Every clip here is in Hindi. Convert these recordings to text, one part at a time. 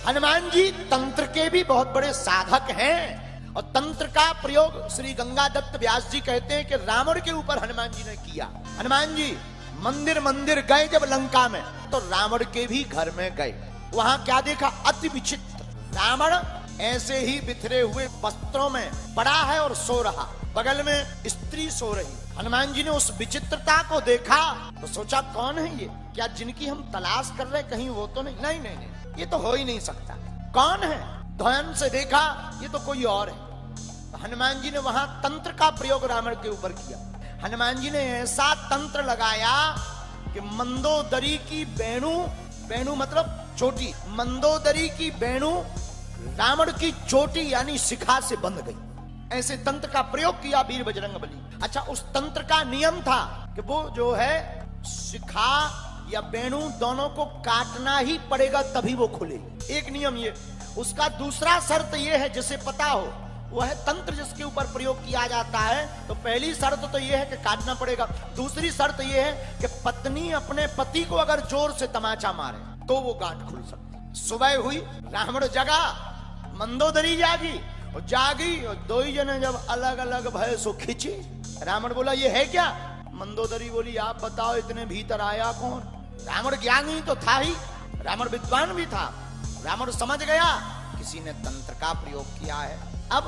हनुमान जी तंत्र के भी बहुत बड़े साधक हैं और तंत्र का प्रयोग श्री गंगादत्त व्यास जी कहते हैं कि रावण के ऊपर हनुमान जी ने किया। हनुमान जी मंदिर मंदिर गए जब लंका में, तो रावण के भी घर में गए। वहां क्या देखा? अति विचित्र। रावण ऐसे ही बिखरे हुए वस्त्रों में पड़ा है और सो रहा, बगल में स्त्री सो रही। हनुमान जी ने उस विचित्रता को देखा तो सोचा कौन है ये? क्या जिनकी हम तलाश कर रहे कहीं वो तो नहीं? नहीं नहीं नहीं, ये तो हो ही नहीं सकता। कौन है? ध्यान से देखा, ये तो कोई और है। तो हनुमान जी ने वहां तंत्र का प्रयोग रावण के ऊपर किया। हनुमान जी ने ऐसा तंत्र लगाया कि मंदोदरी की वेणु, वेणु मतलब चोटी, मंदोदरी की वेणु रावण की चोटी यानी शिखा से बंध गई। ऐसे तंत्र का प्रयोग किया वीर बजरंगबली। अच्छा, उस तंत्र का नियम था कि वो जो है शिखा या वेणु दोनों को काटना ही पड़ेगा तभी वो खुले। एक नियम ये। उसका दूसरा शर्त ये है, जिसे पता हो, वो है तंत्र जिसके ऊपर प्रयोग किया जाता है तो पहली शर्त तो ये है कि काटना पड़ेगा। दूसरी शर्त ये है कि पत्नी अपने पति को अगर जोर से तमाचा मारे तो वो गांठ खुल सकती। सुबह हुई, रावण जगा, मंदोदरी जागी और जागी और दो ही जने जब अलग अलग भय सो खिंची। रावण बोला ये है क्या? मंदोदरी बोली आप बताओ इतने भीतर आया कौन? रावण ज्ञानी तो था ही, रावण विद्वान भी था। रावण समझ गया किसी ने तंत्र का प्रयोग किया है। अब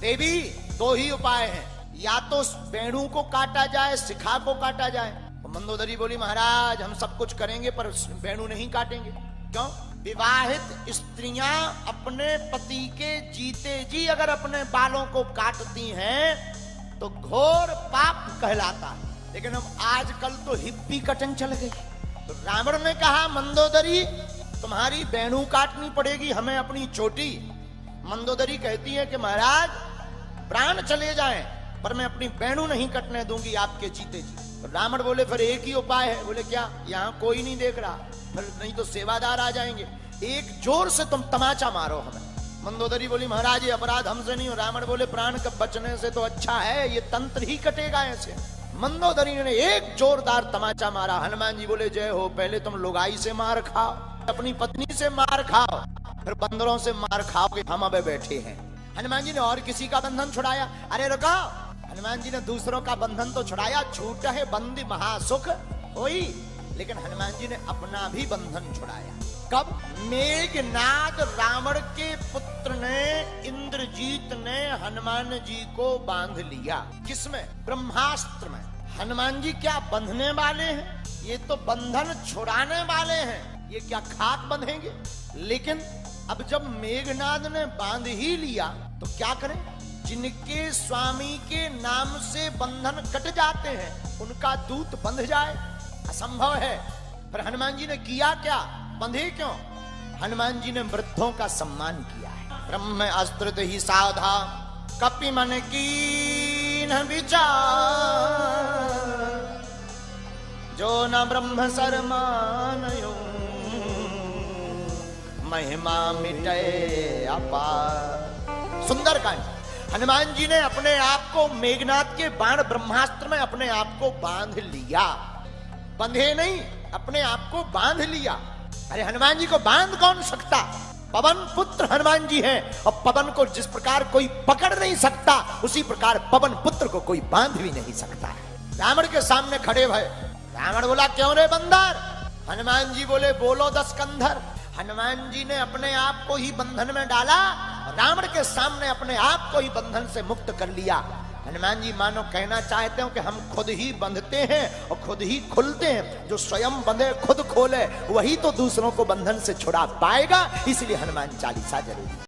देवी दो ही उपाय हैं, या तो वेणु को काटा जाए, शिखा को काटा जाए। तो मंदोदरी बोली महाराज हम सब कुछ करेंगे पर वेणु नहीं काटेंगे। क्यों? विवाहित स्त्रियां अपने पति के जीते जी अगर अपने बालों को काटती हैं तो घोर पाप कहलाता है। लेकिन अब आजकल तो हिप्पी कटिंग चल गई। तो रावण ने कहा मंदोदरी तुम्हारी वेणु काटनी पड़ेगी, हमें अपनी चोटी। मंदोदरी कहती है कि महाराज प्राण चले जाएं पर मैं अपनी वेणु नहीं कटने दूंगी आपके जीते जी। तो रावण बोले फिर एक ही उपाय है। बोले क्या? यहाँ कोई नहीं देख रहा, फिर नहीं तो सेवादार आ जाएंगे, एक जोर से तुम तमाचा मारो हमें। मंदोदरी बोली महाराज ये अपराध हमसे नहीं हो। रावण बोले प्राण का बचने से तो अच्छा है ये तंत्र ही कटेगा ऐसे। मंदोदरी ने एक जोरदार तमाचा मारा। हनुमान जी बोले जय हो, पहले तुम लुगाई से मार खाओ, अपनी पत्नी से मार खाओ, फिर बंदरों से मार खाओगे, हम अब बैठे हैं। हनुमान जी ने और किसी का बंधन छुड़ाया। अरे रुको, हनुमान जी ने दूसरों का बंधन तो छुड़ाया, छूट है बंदी महासुख होई, लेकिन हनुमान जी ने अपना भी बंधन छुड़ाया। कब? मेघनाद रावण के पुत्र ने, इंद्रजीत ने हनुमान जी को बांध लिया। किसमें? ब्रह्मास्त्र में। हनुमान जी क्या बंधने वाले हैं? ये तो बंधन छुड़ाने वाले हैं। ये क्या खाक बंधेंगे? लेकिन अब जब मेघनाद ने बांध ही लिया तो क्या करें? जिनके स्वामी के नाम से बंधन कट जाते हैं उनका दूत बंध जाए, असंभव है। पर हनुमान जी ने किया क्या? बंधे क्यों? हनुमान जी ने वृद्धों का सम्मान किया है। ब्रह्म अस्त्र ही साधा कपि मन की न विचार, जो न ब्रह्म सरमानयो महिमा मिटे अपार। सुंदरकांड। हनुमान जी ने अपने आप को मेघनाद के बाण ब्रह्मास्त्र में अपने आप को बांध लिया। बंधे नहीं, अपने आप को बांध लिया। अरे हनुमान जी को बांध कौन सकता? पवन पुत्र हनुमान जी हैं और पवन को जिस प्रकार कोई पकड़ नहीं सकता उसी प्रकार पवन पुत्र को कोई बांध भी नहीं सकता है। रावण के सामने खड़े भय। रावण बोला क्यों रे बंदर? हनुमान जी बोले बोलो दस कंधर। हनुमान जी ने अपने आप को ही बंधन में डाला, रावण के सामने अपने आप को ही बंधन से मुक्त कर लिया। हनुमान जी मानो कहना चाहते हो कि हम खुद ही बंधते हैं और खुद ही खुलते हैं। जो स्वयं बंधे खुद खोले वही तो दूसरों को बंधन से छुड़ा पाएगा। इसलिए हनुमान चालीसा जरूरी।